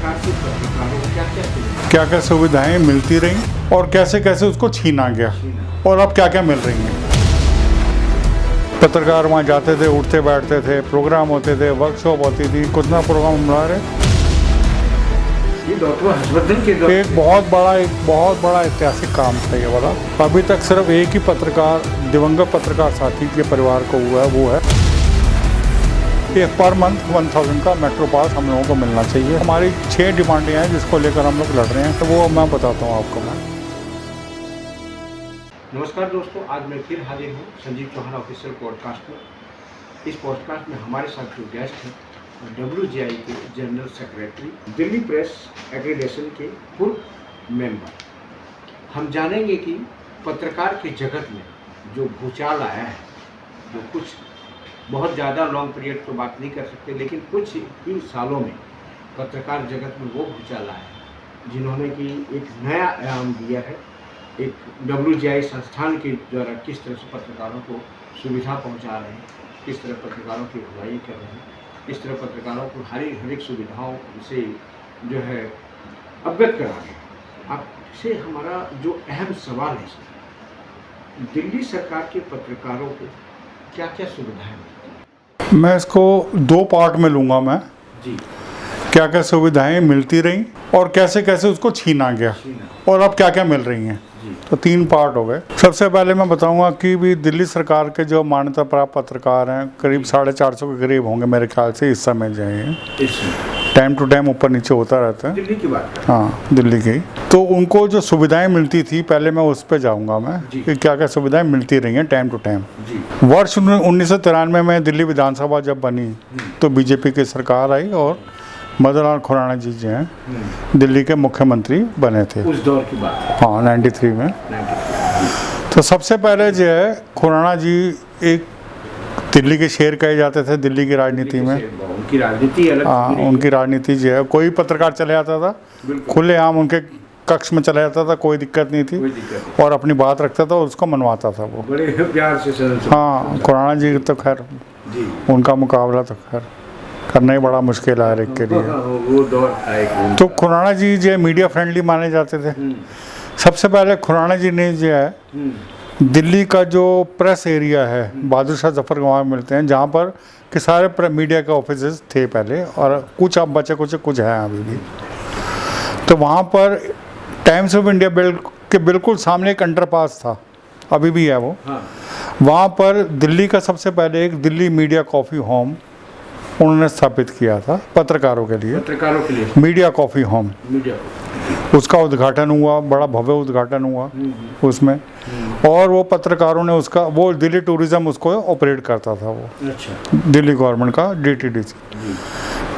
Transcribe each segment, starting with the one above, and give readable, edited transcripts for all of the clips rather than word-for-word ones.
सरकार से पत्रकारों को क्या क्या सुविधाएं मिलती रहीं और कैसे कैसे उसको छीना गया और अब क्या क्या मिल रही हैं। पत्रकार वहाँ जाते थे, उठते बैठते थे, प्रोग्राम होते थे, वर्कशॉप होती थी, कुछ ना प्रोग्राम बना रहे। ये डॉक्टर हर्षवर्धन के एक बहुत बड़ा ऐतिहासिक काम था ये वाला। अभी तक सिर्फ एक ही पत्रकार, दिवंगत पत्रकार साथी के परिवार को हुआ है, वो है। ये पर मंथ 1000 का मेट्रो पास हम लोगों को मिलना चाहिए। हमारी 6 डिमांडें हैं जिसको लेकर हम लोग लड़ रहे हैं, तो वो मैं बताता हूँ आपको। मैं नमस्कार दोस्तों, आज मैं फिर हाजिर हूँ संजीव चौहान ऑफिशियल पॉडकास्ट में। इस पॉडकास्ट में हमारे साथ जो गेस्ट हैं WGI के general secretary, Delhi press accreditation के पूर्व मेंबर। हम जानेंगे कि पत्रकार के जगत में जो भूचाल आया है, जो कुछ बहुत ज़्यादा लॉन्ग पीरियड तो बात नहीं कर सकते, लेकिन कुछ ही सालों में पत्रकार जगत में वो भूचाल आया है जिन्होंने कि एक नया आयाम दिया है। एक WGI संस्थान के द्वारा किस तरह से पत्रकारों को सुविधा पहुंचा रहे हैं, किस तरह पत्रकारों की भलाई कर रहे हैं, किस तरह पत्रकारों को हर एक सुविधाओं से जो है अवगत करा रहे हैं। आपसे हमारा जो अहम सवाल है, दिल्ली सरकार के पत्रकारों को क्या क्या सुविधाएं मिलती हैं? मैं इसको 2 पार्ट में लूँगा मैं जी। क्या क्या सुविधाएं मिलती रहीं और कैसे कैसे उसको छीना गया और अब क्या क्या मिल रही हैं। तो 3 पार्ट हो गए। सबसे पहले मैं बताऊंगा कि भी दिल्ली सरकार के जो मान्यता प्राप्त पत्रकार हैं करीब 450 के करीब होंगे मेरे ख्याल से इस समय जो है। टाइम टू टाइम ऊपर नीचे होता रहता है। दिल्ली की बात है। हाँ, दिल्ली की। तो उनको जो सुविधाएं मिलती थी, पहले मैं उस पर जाऊंगा मैं कि क्या क्या सुविधाएं मिलती रही हैं टाइम टू टाइम। वर्ष 1993 में दिल्ली विधानसभा जब बनी तो बीजेपी की सरकार आई और मदन लाल खुराना जी जो हैं दिल्ली के मुख्यमंत्री बने थे उस दौर की बात है। हाँ, 93 में। तो सबसे पहले जो है खुराना जी एक दिल्ली के शेर कहे जाते थे दिल्ली की राजनीति में। उनकी राजनीति अलग। हाँ, उनकी राजनीति जो है, कोई पत्रकार चले जाता था, खुलेआम उनके कक्ष में चला जाता था, कोई दिक्कत नहीं थी, और अपनी बात रखता था और उसको मनवाता था वो बड़े प्यार से। हाँ, खुराना जी तो खैर उनका मुकाबला तो खैर करना ही बड़ा मुश्किल है हर एक के लिए। वो दौर था। तो खुराना जी जो है मीडिया फ्रेंडली माने जाते थे। सबसे पहले खुराना जी ने जो है दिल्ली का जो प्रेस एरिया है बहादुर शाह जफर गंज मिलते हैं, जहाँ पर कि सारे मीडिया के ऑफिस थे पहले, और कुछ अब बचे कुछ हैं अभी भी। तो वहाँ पर टाइम्स ऑफ इंडिया के बिल्कुल सामने एक अंडरपास था, अभी भी है वो। वहाँ पर दिल्ली का सबसे पहले एक दिल्ली मीडिया कॉफ़ी होम उन्होंने स्थापित किया था पत्रकारों के लिए, मीडिया कॉफ़ी होम। उसका उद्घाटन हुआ, बड़ा भव्य उद्घाटन हुआ उसमें, और वो पत्रकारों ने उसका, वो दिल्ली टूरिज्म उसको ऑपरेट करता था वो। अच्छा। दिल्ली गवर्नमेंट का DTDC।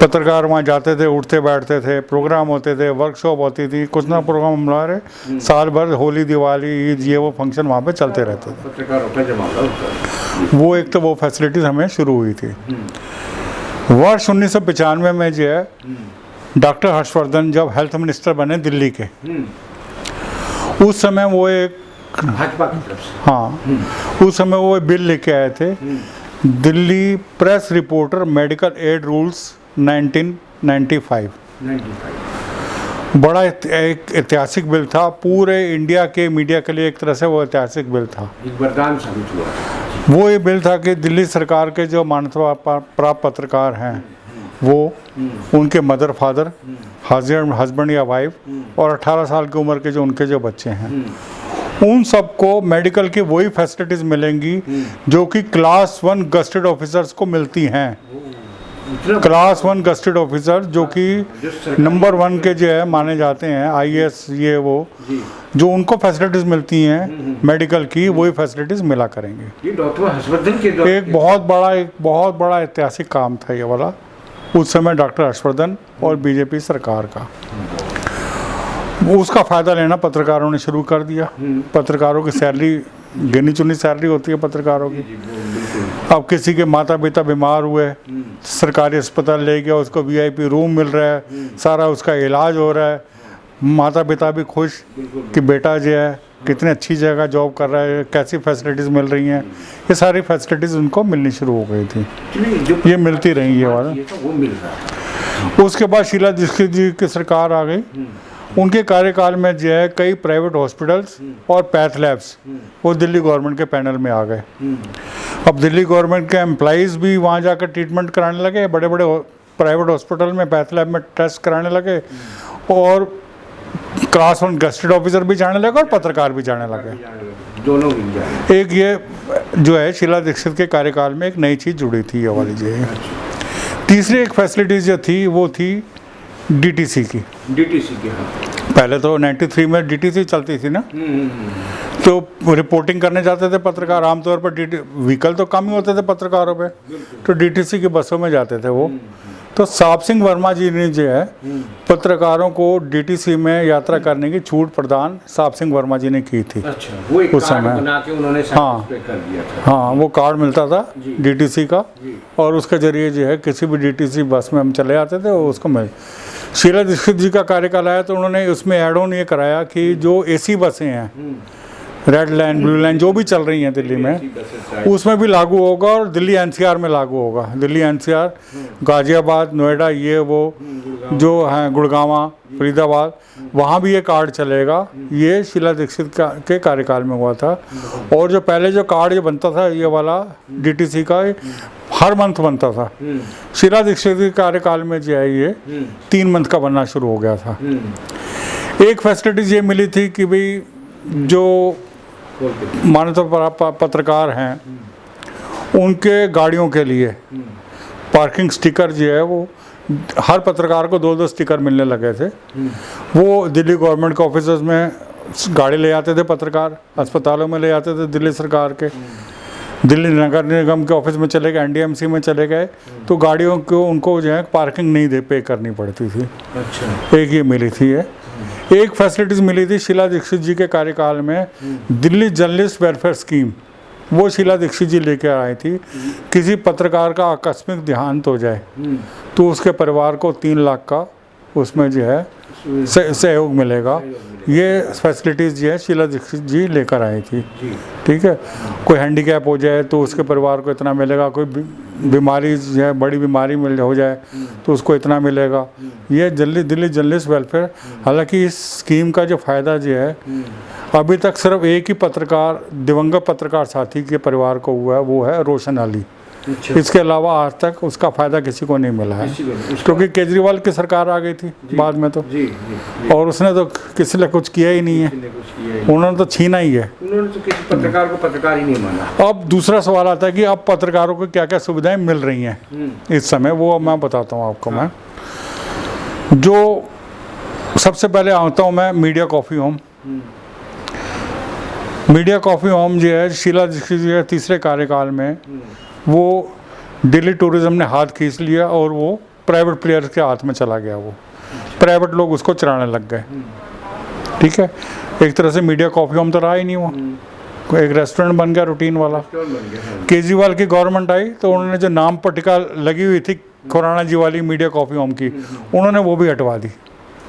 पत्रकार वहाँ जाते थे, उठते बैठते थे, प्रोग्राम होते थे, वर्कशॉप होती थी, कुछ ना प्रोग्राम बना रहे। साल भर होली, दिवाली, ईद, ये वो फंक्शन वहाँ पे चलते रहते थे। पत्रकारों का जमा। वो एक तो वो फैसिलिटीज़ हमें शुरू हुई थी। वर्ष 1995 में जो है डॉक्टर हर्षवर्धन जब हेल्थ मिनिस्टर बने दिल्ली के, उस समय वो एक भाजपा की तरफ से, हाँ, उस समय वो बिल लेके आए थे, Delhi press reporter medical aid rules 1995। बड़ा एक ऐतिहासिक बिल था, पूरे इंडिया के मीडिया के लिए एक तरह से वो ऐतिहासिक बिल था, एक वरदान साबित हुआ। वो ये बिल था कि दिल्ली सरकार के जो मान्यता प्राप्त पत्रकार हैं वो, उनके मदर फादर, हस्बैंड या वाइफ, और 18 साल की उम्र के जो उनके जो बच्चे हैं, उन सबको मेडिकल की वही फैसिलिटीज़ मिलेंगी जो कि क्लास 1 गस्टेड ऑफिसर्स को मिलती हैं। क्लास 1 गस्टेड ऑफिसर जो कि नंबर 1 के जो है माने जाते हैं, IAS ये वो, जो उनको फैसिलिटीज़ मिलती हैं मेडिकल की, वही फैसिलिटीज़ मिला करेंगे। ये डॉक्टर हर्षवर्धन के एक बहुत बड़ा ऐतिहासिक काम था ये वाला, उस समय डॉक्टर हर्षवर्धन और बीजेपी सरकार का। वो उसका फ़ायदा लेना पत्रकारों ने शुरू कर दिया। पत्रकारों की सैलरी, गिनी चुनी सैलरी होती है पत्रकारों की। अब किसी के माता पिता बीमार हुए, सरकारी अस्पताल ले गया, उसको VIP रूम मिल रहा है, सारा उसका इलाज हो रहा है, माता पिता भी खुश कि बेटा जो है कितनी अच्छी जगह जॉब कर रहा है, कैसी फैसिलिटीज़ मिल रही हैं, ये सारी फैसिलिटीज़ उनको मिलनी शुरू हो गई थी। ये मिलती रही ये वाला। वो मिल रहा है। उसके बाद शीला दीक्षित जी की सरकार आ गई। उनके कार्यकाल में जो है कई प्राइवेट हॉस्पिटल्स और पैथ लैब्स वो दिल्ली गवर्नमेंट के पैनल में आ गए। अब दिल्ली गवर्नमेंट के एम्प्लॉइज़ भी वहाँ जाकर ट्रीटमेंट कराने लगे, बड़े बड़े प्राइवेट हॉस्पिटल में पैथ लैब में टेस्ट कराने लगे, और क्लास 1 गेस्टेड ऑफिसर भी जाने लगे और पत्रकार भी जाने लगे। दोनों मिल जाए। एक ये जो है शीला दीक्षित के कार्यकाल में एक नई चीज़ जुड़ी थी, ये वाली जो है। तीसरी एक फैसिलिटीज़ जो थी वो थी डीटीसी की। डीटीसी की, हाँ। पहले तो 93 में डीटीसी चलती थी ना, तो रिपोर्टिंग करने जाते थे पत्रकार, आमतौर पर व्हीकल तो कम ही होते थे पत्रकारों पे, तो डीटीसी की बसों में जाते थे वो। तो साप सिंह वर्मा जी ने जो है पत्रकारों को डीटीसी में यात्रा करने की छूट प्रदान साप सिंह वर्मा जी ने की थी। अच्छा, वो एक उस कार्ड समय बना के उन्होंने हाँ कर दिया था। हाँ, वो कार्ड मिलता था डीटीसी का, और उसके जरिए जो है किसी भी डीटीसी बस में हम चले जाते थे और उसको मिल। शीला दीक्षित जी का कार्यकाल आया तो उन्होंने उसमें एड ऑन ये कराया कि जो एसी बसें हैं, रेड लाइन ब्लू लाइन जो भी चल रही हैं दिल्ली में, उसमें भी लागू होगा, और दिल्ली एनसीआर में लागू होगा। दिल्ली एनसीआर, गाजियाबाद, नोएडा, ये वो जो हैं, गुड़गांव, फरीदाबाद, वहाँ भी ये कार्ड चलेगा। ये शीला दीक्षित के कार्यकाल में हुआ था। और जो पहले जो कार्ड ये बनता था, ये वाला डीटीसी का, हर मंथ बनता था। शीला दीक्षित के कार्यकाल में जो है ये 3 मंथ का बनना शुरू हो गया था। एक फैसिलिटीज ये मिली थी कि भाई जो मान्यता पत्रकार हैं उनके गाड़ियों के लिए पार्किंग स्टिकर जो है वो हर पत्रकार को 2-2 स्टिकर मिलने लगे थे। वो दिल्ली गवर्नमेंट के ऑफिसर्स में गाड़ी ले जाते थे पत्रकार, अस्पतालों में ले जाते थे दिल्ली सरकार के, दिल्ली नगर निगम के ऑफिस में चले गए, एनडीएमसी में चले गए, तो गाड़ियों को उनको जो है पार्किंग नहीं पे करनी पड़ती थी। अच्छा, एक ये मिली थी है। एक फैसिलिटीज़ मिली थी शीला दीक्षित जी के कार्यकाल में, दिल्ली जर्नलिस्ट वेलफेयर स्कीम, वो शीला दीक्षित जी लेकर आई थी। किसी पत्रकार का आकस्मिक देहांत हो जाए तो उसके परिवार को 3 लाख का उसमें जो है सहयोग मिलेगा। ये फैसिलिटीज़ जो है शीला दीक्षित जी लेकर आई थी। ठीक है, कोई हैंडीकैप हो जाए तो उसके परिवार को इतना मिलेगा, कोई बीमारी जो है बड़ी बीमारी हो जाए तो उसको इतना मिलेगा। ये दिल्ली जर्नलिस्ट वेलफेयर, हालांकि इस स्कीम का जो फ़ायदा जो है अभी तक सिर्फ एक ही पत्रकार, दिवंगत पत्रकार साथी के परिवार को हुआ है, वो है रोशन अली। अच्छा। इसके अलावा आज तक उसका फ़ायदा किसी को नहीं मिला है, क्योंकि केजरीवाल की सरकार आ गई थी बाद में तो और उसने तो किसी ने कुछ किया ही नहीं है, उन्होंने तो छीना ही है, उन्होंने तो किसी पत्रकार को पत्रकार ही नहीं माना। अब दूसरा सवाल आता है कि अब पत्रकारों को क्या क्या सुविधाएं मिल रही हैं इस समय, वो मैं बताता हूँ आपको। मैं जो सबसे पहले आता हूँ मैं media coffee home. Media coffee home जो है शीला दीक्षित जी के तीसरे कार्यकाल में वो दिल्ली टूरिज्म ने हाथ खींच लिया और वो प्राइवेट प्लेयर्स के हाथ में चला गया। वो प्राइवेट लोग उसको चलाने लग गए। ठीक है, एक तरह से मीडिया कॉफ़ी होम तो रहा ही नहीं, वो एक रेस्टोरेंट बन गया रूटीन वाला। केजरीवाल की गवर्नमेंट आई तो उन्होंने जो नाम पट्टिका लगी हुई थी खुराना जी वाली मीडिया कॉफ़ी होम की, उन्होंने वो भी हटवा दी।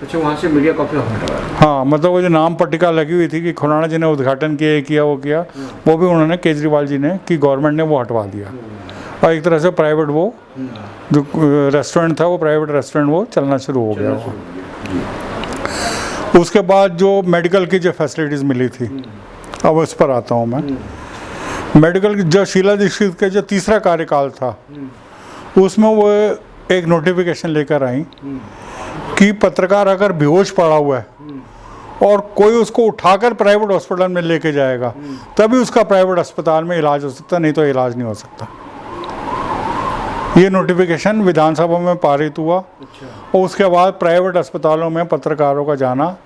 अच्छा, वहाँ से मीडिया कॉफ़ी होम हटवा? हाँ, मतलब वो जो नाम पट्टिका लगी हुई थी कि खुराना जी ने उद्घाटन किया वो किया, वो भी उन्होंने केजरीवाल जी ने की गवर्नमेंट ने वो हटवा दिया। और एक तरह से प्राइवेट वो जो रेस्टोरेंट था वो प्राइवेट रेस्टोरेंट वो चलना शुरू हो गया। उसके बाद जो मेडिकल की जो फैसिलिटीज़ मिली थी, अब उस पर आता हूँ मैं। मेडिकल की जो शीला दीक्षित के जो तीसरा कार्यकाल था उसमें वो एक नोटिफिकेशन लेकर आई कि पत्रकार अगर बेहोश पड़ा हुआ है और कोई उसको उठाकर प्राइवेट हॉस्पिटल में लेके जाएगा तभी उसका प्राइवेट अस्पताल में इलाज हो सकता, नहीं तो इलाज नहीं हो सकता। ये नोटिफिकेशन विधानसभा में पारित हुआ। और उसके बाद प्राइवेट अस्पतालों में पत्रकारों का जाना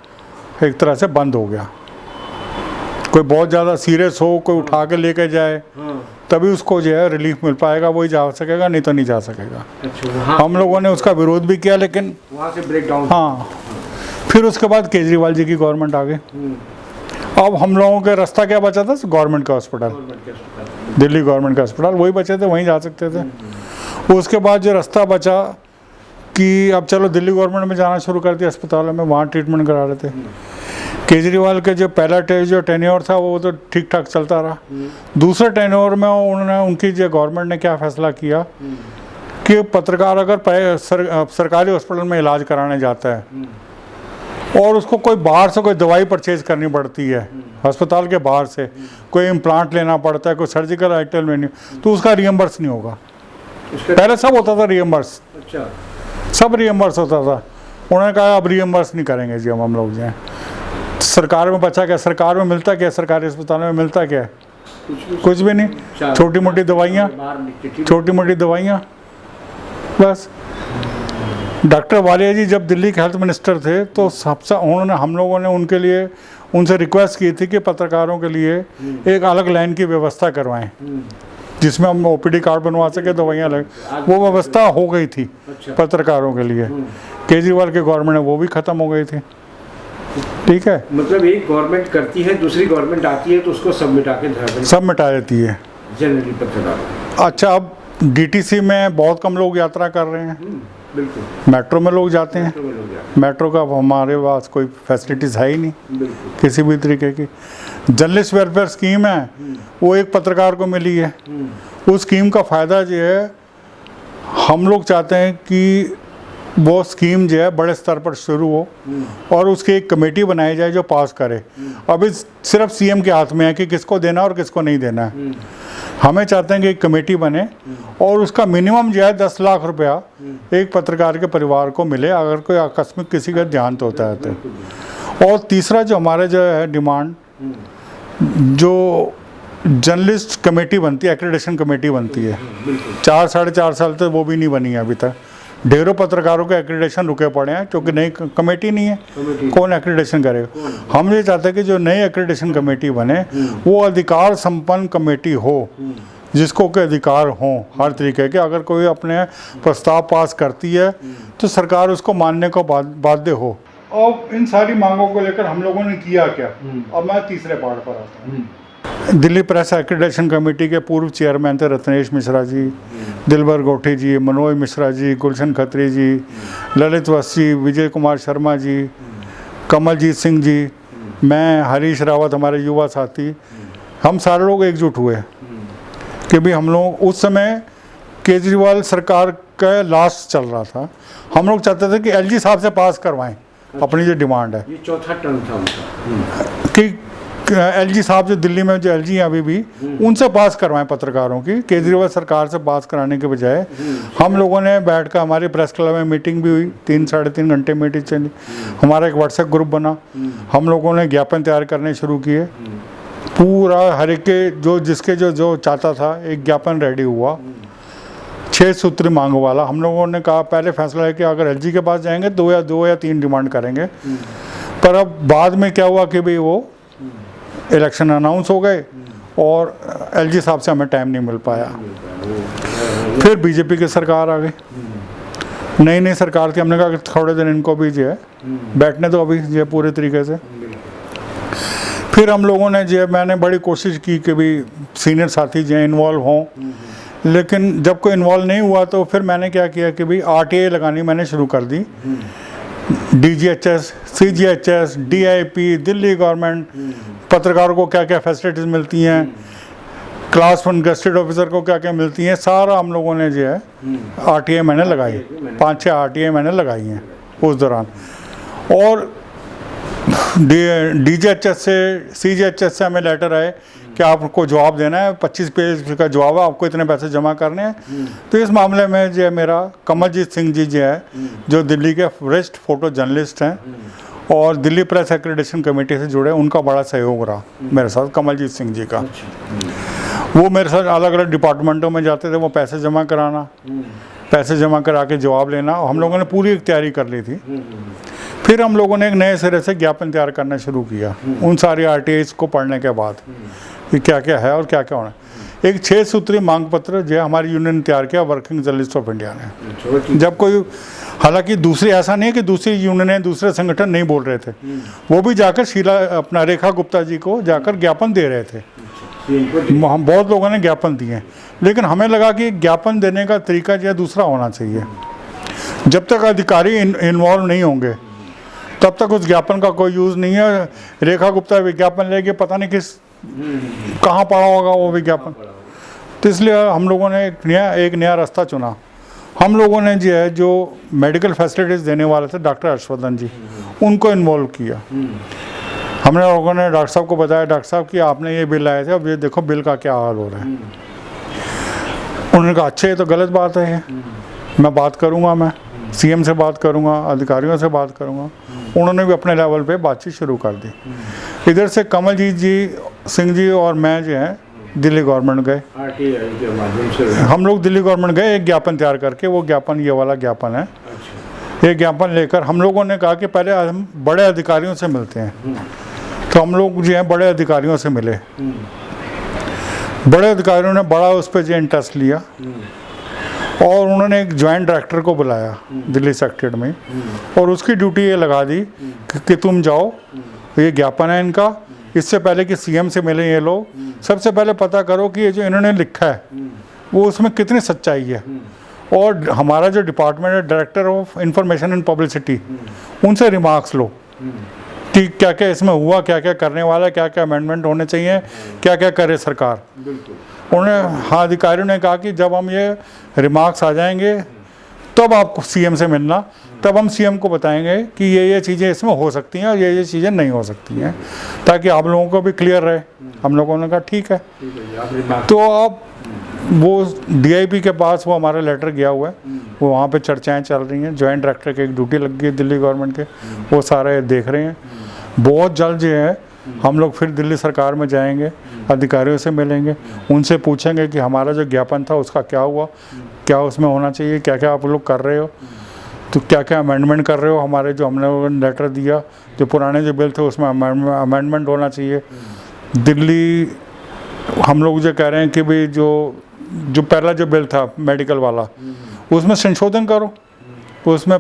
एक तरह से बंद हो गया। कोई बहुत ज़्यादा सीरियस हो, कोई उठा के लेके जाए तभी उसको जो है रिलीफ मिल पाएगा, वही जा सकेगा, नहीं तो नहीं जा सकेगा। अच्छा, हम लोगों ने उसका विरोध भी किया, लेकिन वहाँ से ब्रेक डाउन। हाँ, फिर उसके बाद केजरीवाल जी की गवर्नमेंट आ गई। अब हम लोगों का रास्ता क्या बचा था? गवर्नमेंट का अस्पताल, दिल्ली गवर्नमेंट का अस्पताल, वही बचे थे, वहीं जा सकते थे। उसके बाद जो रास्ता बचा कि अब चलो दिल्ली गवर्नमेंट में जाना शुरू कर दिया अस्पतालों में, वहाँ ट्रीटमेंट करा रहे थे। केजरीवाल के जो पहला जो टेन्योर था वो तो ठीक ठाक चलता रहा। दूसरे टेन्योर में उन्होंने उनकी जो गवर्नमेंट ने क्या फैसला किया कि पत्रकार अगर सरकारी हॉस्पिटल में इलाज कराने जाता है और उसको कोई बाहर से कोई दवाई परचेज करनी पड़ती है, अस्पताल के बाहर से कोई इम्प्लांट लेना पड़ता है, कोई सर्जिकल आइटम लेनी, तो उसका रियम्बर्स नहीं होगा। पहले सब होता था रियम्बर्स, अच्छा, सब रियम्बर्स होता था। उन्होंने कहा अब रियम्बर्स नहीं करेंगे जी, हम लोग जो हैं। सरकार में बचा क्या? सरकार में मिलता क्या? सरकारी अस्पतालों में मिलता क्या? कुछ भी नहीं, छोटी मोटी दवाइयाँ, छोटी मोटी दवाइयाँ बस। डॉक्टर वालिया जी जब दिल्ली के हेल्थ मिनिस्टर थे तो सबसे उन्होंने, हम लोगों ने उनके लिए उनसे रिक्वेस्ट की थी कि पत्रकारों के लिए एक अलग लाइन की व्यवस्था करवाएं जिसमें हम ओपीडी कार्ड बनवा सके, दवाइयाँ लगे। वो व्यवस्था हो गई थी पत्रकारों के लिए। केजरीवाल के गवर्नमेंट में वो भी ख़त्म हो गई थी। ठीक है, मतलब एक गवर्नमेंट करती है, दूसरी गवर्नमेंट आती है तो उसको सब मिटा के सब मिटा देती है जनरली पत्रकार। अच्छा, अब डीटीसी में बहुत कम लोग यात्रा कर रहे हैं, बिल्कुल। मेट्रो में लोग जाते हैं, मेट्रो का हमारे पास कोई फैसिलिटीज़ है ही नहीं किसी भी तरीके की। जर्नलिस्ट वेलफेयर स्कीम है, वो एक पत्रकार को मिली है। उस स्कीम का फ़ायदा जो है, हम लोग चाहते हैं कि वो स्कीम जो है बड़े स्तर पर शुरू हो और उसकी एक कमेटी बनाई जाए जो पास करे। अभी सिर्फ सीएम के हाथ में है कि किसको देना और किसको नहीं देना है। हमें चाहते हैं कि एक कमेटी बने और उसका मिनिमम जो है 10 लाख रुपया एक पत्रकार के परिवार को मिले अगर कोई आकस्मिक किसी का देहांत होता है तो। और तीसरा जो हमारे जो है डिमांड, जो जर्नलिस्ट कमेटी बनती है, एक्रेडिटेशन कमेटी बनती है, 4 साढ़े 4 साल तक वो भी नहीं बनी है अभी तक। ढेरों पत्रकारों के एक्रेडिटेशन रुके पड़े हैं क्योंकि नई कमेटी नहीं है। कौन एक्रेडिटेशन करेगा? हम ये चाहते हैं कि जो नई एक्रेडिटेशन कमेटी बने वो अधिकार संपन्न कमेटी हो, जिसको के अधिकार हों हर तरीके के। अगर कोई अपने प्रस्ताव पास करती है तो सरकार उसको मानने को बाध्य हो। और इन सारी मांगों को लेकर हम लोगों ने किया क्या? अब मैं तीसरे पार्ट पर आता हूँ। दिल्ली प्रेस एक्रेडिटेशन कमेटी के पूर्व चेयरमैन थे रत्नेश मिश्रा जी, दिलबर गोठी जी, मनोज मिश्रा जी, गुलशन खत्री जी, ललित वत्स जी, विजय कुमार शर्मा जी, कमलजीत सिंह जी, मैं, हरीश रावत, हमारे युवा साथी, हम सारे लोग एकजुट हुए कि भी हम लोग उस समय केजरीवाल सरकार का लास्ट चल रहा था। हम लोग चाहते थे कि एलजी साहब से पास करवाएं अपनी जो डिमांड है। ये चौथा टर्म था उनका कि एलजी साहब जो दिल्ली में जो एलजी हैं अभी भी, उनसे पास करवाएं पत्रकारों की। केजरीवाल सरकार से पास कराने के बजाय हम लोगों ने बैठकर, हमारे प्रेस क्लब में मीटिंग भी हुई, 3 साढ़े 3 घंटे मीटिंग चली। हमारा एक व्हाट्सएप ग्रुप बना, हम लोगों ने ज्ञापन तैयार करने शुरू किए। पूरा हर एक के जो जिसके जो चाहता था एक ज्ञापन रेडी हुआ, 6 सूत्री मांग वाला। हम लोगों ने कहा, पहले फैसला है कि अगर एलजी के पास जाएंगे 2 या 3 डिमांड करेंगे। पर अब बाद में क्या हुआ कि भाई वो इलेक्शन अनाउंस हो गए और एलजी साहब से हमें टाइम नहीं मिल पाया। फिर बीजेपी की सरकार आ गई, नई सरकार थी। हमने कहा कि थोड़े दिन इनको भी जो है बैठने दो अभी जो है पूरे तरीके से। फिर हम लोगों ने जो है, मैंने बड़ी कोशिश की कि भी सीनियर साथी जो है इन्वॉल्व हों, लेकिन जब कोई इन्वॉल्व नहीं हुआ तो फिर मैंने क्या किया कि भाई आरटीआई लगानी मैंने शुरू कर दी। DGHS, CGHS, DIP, Delhi government, पत्रकारों को क्या क्या फैसिलिटीज़ मिलती हैं, क्लास 1 गेस्टेड ऑफिसर को क्या क्या मिलती हैं, सारा हम लोगों ने जो है आरटीआई मैंने लगाई। 5-6 आरटीआई मैंने लगाई हैं उस दौरान। और डीजीएचएस से, सीजीएचएस से हमें लेटर आए कि आपको जवाब देना है, 25 पेज का जवाब है, आपको इतने पैसे जमा करने हैं। तो इस मामले में जो है मेरा कमलजीत सिंह जी जो है, जो दिल्ली के वरिष्ठ फोटो जर्नलिस्ट हैं और दिल्ली प्रेस एक्रेडिटेशन कमेटी से जुड़े, उनका बड़ा सहयोग रहा मेरे साथ, कमलजीत सिंह जी का। वो मेरे साथ अलग अलग डिपार्टमेंटों में जाते थे, वो पैसे जमा कराना, पैसे जमा करा के जवाब लेना। हम लोगों ने पूरी एक तैयारी कर ली थी। फिर हम लोगों ने एक नए सिरे से ज्ञापन तैयार करना शुरू किया उन सारी आरटीआईज को पढ़ने के बाद कि क्या क्या है और क्या क्या होना। एक 6 सूत्री मांग पत्र जो हमारी यूनियन ने तैयार किया, वर्किंग जर्नलिस्ट ऑफ इंडिया ने। जब कोई, हालांकि दूसरी, ऐसा नहीं है कि दूसरी यूनियनें, दूसरे संगठन नहीं बोल रहे थे, वो भी जाकर शीला अपना रेखा गुप्ता जी को जाकर ज्ञापन दे रहे थे। हम बहुत लोगों ने ज्ञापन दिए, लेकिन हमें लगा कि ज्ञापन देने का तरीका जो है दूसरा होना चाहिए। जब तक अधिकारी इन्वॉल्व नहीं होंगे तब तक उस ज्ञापन का कोई यूज़ नहीं है। रेखा गुप्ता विज्ञापन लेके पता नहीं किस कहाँ पड़ा होगा वो विज्ञापन। तो इसलिए हम लोगों ने एक नया रास्ता चुना, हम लोगों ने जो मेडिकल फैसिलिटीज़ देने वाले थे डॉक्टर हर्षवर्धन जी, उनको इन्वॉल्व किया। हमने लोगों ने डॉक्टर साहब को बताया, डॉक्टर साहब कि आपने ये बिल लाए थे, अब ये देखो बिल का क्या हाल हो रहा है। उन्होंने कहा अच्छा ये तो गलत बात है, मैं बात करूँगा, मैं सीएम से बात करूँगा, अधिकारियों से बात करूँगा। उन्होंने भी अपने लेवल पे बातचीत शुरू कर दी। इधर से कमलजीत जी सिंह जी और मैं जो हैं दिल्ली गवर्नमेंट गए। के माध्यम से हम लोग दिल्ली गवर्नमेंट गए एक ज्ञापन तैयार करके, वो ज्ञापन ये वाला ज्ञापन है। ये ज्ञापन लेकर हम लोगों ने कहा कि पहले हम बड़े अधिकारियों से मिलते हैं। तो हम लोग जो हैं बड़े अधिकारियों से मिले। बड़े अधिकारियों ने बड़ा उस पर जो इंटरेस्ट लिया और उन्होंने एक जॉइंट डायरेक्टर को बुलाया दिल्ली सेक्रेटरीट में, और उसकी ड्यूटी ये लगा दी कि तुम जाओ, ये ज्ञापन है इनका, इससे पहले कि सीएम से मिले ये लोग, सबसे पहले पता करो कि ये जो इन्होंने लिखा है वो उसमें कितनी सच्चाई है। और हमारा जो डिपार्टमेंट है director of information and publicity, उनसे रिमार्क्स लो कि क्या क्या इसमें हुआ, क्या क्या करने वाला है, क्या क्या अमेंडमेंट होने चाहिए, क्या क्या करे सरकार। उन्होंने हाँ अधिकारियों ने कहा कि जब हम ये रिमार्क्स आ जाएंगे तब आपको सीएम से मिलना, तब हम सीएम को बताएंगे कि ये चीज़ें इसमें हो सकती हैं और ये चीज़ें नहीं हो सकती हैं, ताकि आप लोगों को भी क्लियर रहे। हम लोगों ने कहा ठीक है। तो अब वो डीआईपी के पास वो हमारा लेटर गया हुआ है, वो वहाँ पे चर्चाएं चल रही हैं। जॉइंट डायरेक्टर की एक ड्यूटी लग गई है दिल्ली गवर्नमेंट के, वो सारे देख रहे हैं। बहुत जल्द जो है हम लोग फिर दिल्ली सरकार में जाएंगे, अधिकारियों से मिलेंगे, उनसे पूछेंगे कि हमारा जो ज्ञापन था उसका क्या हुआ, क्या उसमें होना चाहिए, क्या क्या आप लोग कर रहे हो, तो क्या क्या अमेंडमेंट कर रहे हो। हमारे जो हमने लेटर दिया, जो पुराने जो बिल थे उसमें अमेंडमेंट होना चाहिए। दिल्ली हम लोग जो कह रहे हैं कि भाई जो पहला जो बिल था मेडिकल वाला, उसमें संशोधन करो, तो उसमें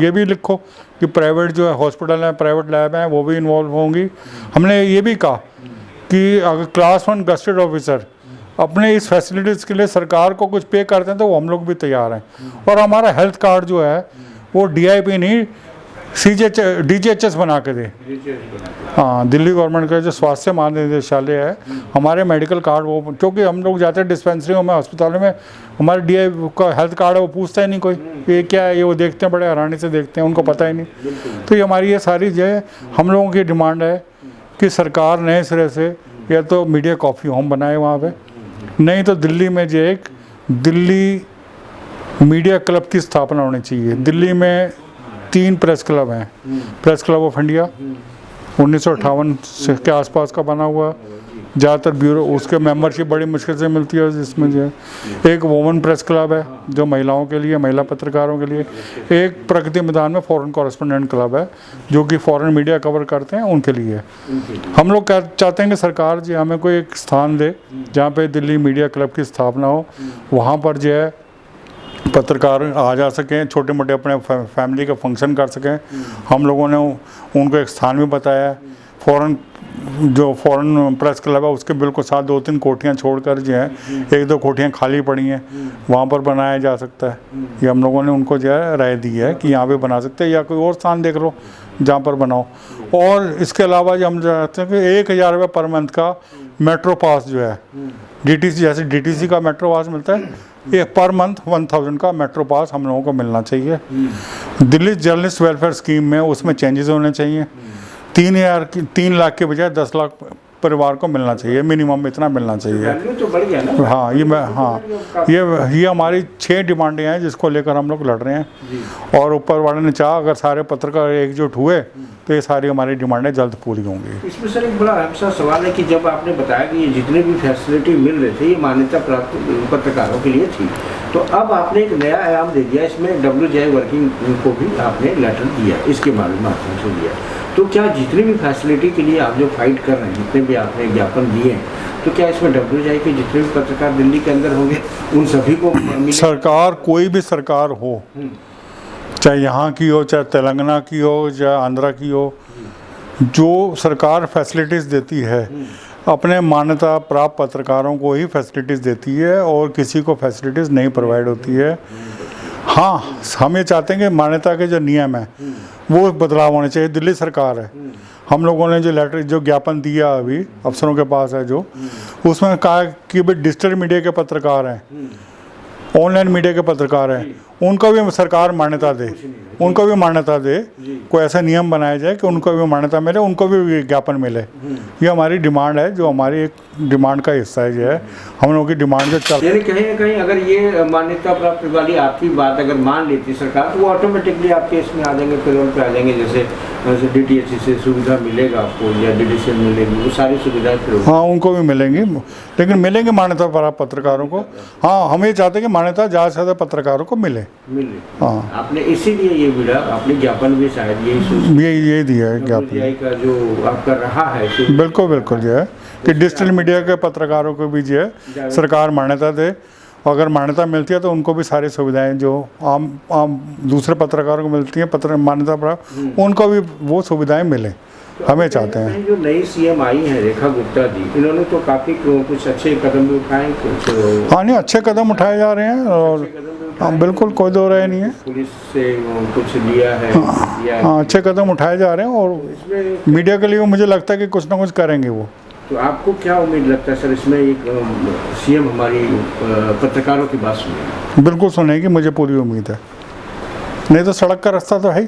ये भी लिखो कि प्राइवेट जो है हॉस्पिटल है, प्राइवेट लैब हैं, वो भी इन्वॉल्व होंगी। हमने ये भी कहा कि अगर क्लास 1 गस्टेड ऑफिसर अपने इस फैसिलिटीज़ के लिए सरकार को कुछ पे करते हैं तो वो हम लोग भी तैयार हैं। और हमारा हेल्थ कार्ड जो है वो डीआईपी नहीं डीजीएचएस बना के दे। हाँ, दिल्ली गवर्नमेंट का जो स्वास्थ्य महानिदेशालय है, हमारे मेडिकल कार्ड वो, क्योंकि हम लोग जाते हैं डिस्पेंसरियों में, अस्पतालों में, हमारे डीआईपी का हेल्थ कार्ड है वो पूछता ही नहीं कोई ये क्या है, ये वो देखते हैं, बड़े हैरानी से देखते हैं, उनको पता ही नहीं। तो ये हमारी ये सारी जो है हम लोगों की डिमांड है कि सरकार नए सिरे से या तो मीडिया कॉफ़ी होम बनाए वहाँ पे, नहीं तो दिल्ली में जो एक दिल्ली मीडिया क्लब की स्थापना होनी चाहिए। दिल्ली में 3 प्रेस क्लब हैं। प्रेस क्लब ऑफ इंडिया 1958 के आसपास का बना हुआ, ज़्यादातर ब्यूरो उसके मेंबरशिप बड़ी मुश्किल से मिलती है, जिसमें जो है एक वोमन प्रेस क्लब है जो महिलाओं के लिए, महिला पत्रकारों के लिए, एक प्रगति मैदान में फॉरेन कॉरेस्पोंडेंट क्लब है जो कि फॉरेन मीडिया कवर करते हैं, उनके लिए। हम लोग चाहते हैं कि सरकार जो हमें कोई एक स्थान दे जहाँ पे दिल्ली मीडिया क्लब की स्थापना हो, वहाँ पर जो है पत्रकार आ जा सकें, छोटे मोटे अपने फैमिली का फंक्शन कर सकें। हम लोगों ने उनको एक स्थान भी बताया है, फॉरेन प्रेस क्लब है उसके बिल्कुल साथ 2-3 कोठियाँ छोड़कर जो है 1-2 कोठियाँ खाली पड़ी हैं, वहाँ पर बनाया जा सकता है। ये हम लोगों ने उनको जो है राय दी है कि यहाँ पे बना सकते हैं, या कोई और स्थान देख लो जहाँ पर बनाओ। और इसके अलावा जो हम चाहते हैं कि 1000 रुपये पर मंथ का मेट्रो पास जो है, डीटीसी जैसे डीटीसी का मेट्रो पास मिलता है, ये पर मंथ 1000 का मेट्रो पास हम लोगों को मिलना चाहिए। दिल्ली जर्नलिस्ट वेलफेयर स्कीम में उसमें चेंजेस होने चाहिए। 3 लाख के बजाय 10 लाख परिवार को मिलना चाहिए, मिनिमम इतना मिलना चाहिए। तो बढ़ गया ना। हाँ, ये हमारी 6 डिमांडें हैं जिसको लेकर हम लोग लड़ रहे हैं। और ऊपर वाले ने चाहा अगर सारे पत्रकार एकजुट हुए तो ये सारी हमारी डिमांडें जल्द पूरी होंगी। इसमें सर एक बड़ा अहम सा सवाल है कि जब आपने बताया कि ये जितने भी फैसिलिटी मिल रहे थे ये मान्यता प्राप्त पत्रकारों के लिए थी, तो अब आपने एक नया आयाम दे दिया, इसमें WJI वर्किंग को भी आपने लेटर दिया, इसके माध्यम से दिया। तो क्या जितनी भी फैसिलिटी के लिए आप जो फाइट कर रहे हैं, जितने भी आपने ज्ञापन दिए हैं, तो क्या इसमें WJI के जितने भी पत्रकार दिल्ली के अंदर होंगे उन सभी को सरकार, कोई भी सरकार हो, चाहे यहाँ की हो, चाहे तेलंगाना की हो, चाहे आंध्रा की हो, जो सरकार फैसिलिटीज़ देती है अपने मान्यता प्राप्त पत्रकारों को ही फैसिलिटीज़ देती है और किसी को फैसिलिटीज़ नहीं प्रोवाइड होती है। हाँ, हम ये चाहते हैं कि मान्यता के जो नियम हैं वो बदलाव होने चाहिए। दिल्ली सरकार है, हम लोगों ने जो लेटर जो ज्ञापन दिया अभी अफसरों के पास है, जो उसमें कहा कि भाई डिजिटल मीडिया के पत्रकार हैं, ऑनलाइन मीडिया के पत्रकार हैं, उनको भी सरकार मान्यता दे, कुछ नहीं है। उनको भी मान्यता दे, जी। कोई ऐसा नियम बनाया जाए कि उनको भी मान्यता मिले, उनको भी विज्ञापन मिले। ये हमारी डिमांड है, जो हमारी एक डिमांड का हिस्सा है, जो है हम लोगों की डिमांड जो चल। यानी कहीं ना कहीं अगर ये मान्यता प्राप्त वाली आपकी बात अगर मान लेती सरकार, तो वो ऑटोमेटिकली आपके इसमें आ जाएंगे, पेरोल पे आ जाएंगे। जैसे DTH से सुविधा मिलेगा आपको या DDCL मिलेगी, वो सारी सुविधाएं फिर हाँ, उनको भी मिलेंगी, लेकिन मिलेंगे मान्यता प्राप्त पत्रकारों को। हाँ, हम ये चाहते हैं कि मान्यता ज़्यादा से ज़्यादा पत्रकारों को मिले। मिले। हाँ, आपने इसीलिए ये विड़ा आपने ज्ञापन भी शायद यही ये दिया है ज्ञापन। WGI का जो आपका रहा है बिल्कुल बिल्कुल जो है कि डिजिटल मीडिया के पत्रकारों को भी जो है सरकार मान्यता दे। अगर मान्यता मिलती है तो उनको भी सारी सुविधाएं जो आम दूसरे पत्रकारों को मिलती हैं पत्र मान्यता प्राप्त, उनको भी वो सुविधाएं मिले, हमें चाहते हैं। जो नई CM आई है रेखा गुप्ता जी, इन्होंने तो काफ़ी कुछ अच्छे कदम भी उठाए, कुछ हाँ, नहीं, अच्छे कदम उठाए जा रहे हैं और हाँ, बिल्कुल कोई दो राय नहीं है। पुलिस से कुछ लिया है। हाँ, अच्छे कदम उठाए जा रहे हैं और इसमें मीडिया के लिए मुझे लगता है कि कुछ ना कुछ करेंगे वो। तो आपको क्या उम्मीद लगता है सर, इसमें एक CM हमारी पत्रकारों की बात सुनेगी? बिल्कुल सुनेगी, मुझे पूरी उम्मीद है। नहीं तो सड़क का रास्ता तो है ही,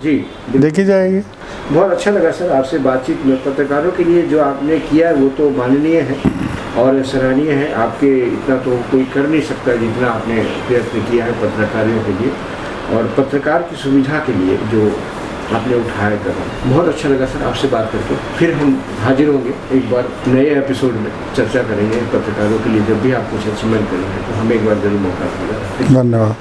जी, देखी जाएगी। बहुत अच्छा लगा सर आपसे बातचीत में। पत्रकारों के लिए जो आपने किया है वो तो माननीय है और सराहनीय है। आपके इतना तो कोई कर नहीं सकता जितना आपने प्रयत्न किया है पत्रकारियों के लिए और पत्रकार की सुविधा के लिए जो आपने उठाया कदम। बहुत अच्छा लगा सर आपसे बात करके। फिर हम हाजिर होंगे एक बार नए एपिसोड में, चर्चा करेंगे पत्रकारों के लिए। जब भी आप कुछ अचीवमेंट करेंगे तो हमें एक बार जरूर मौका मिलेगा। धन्यवाद।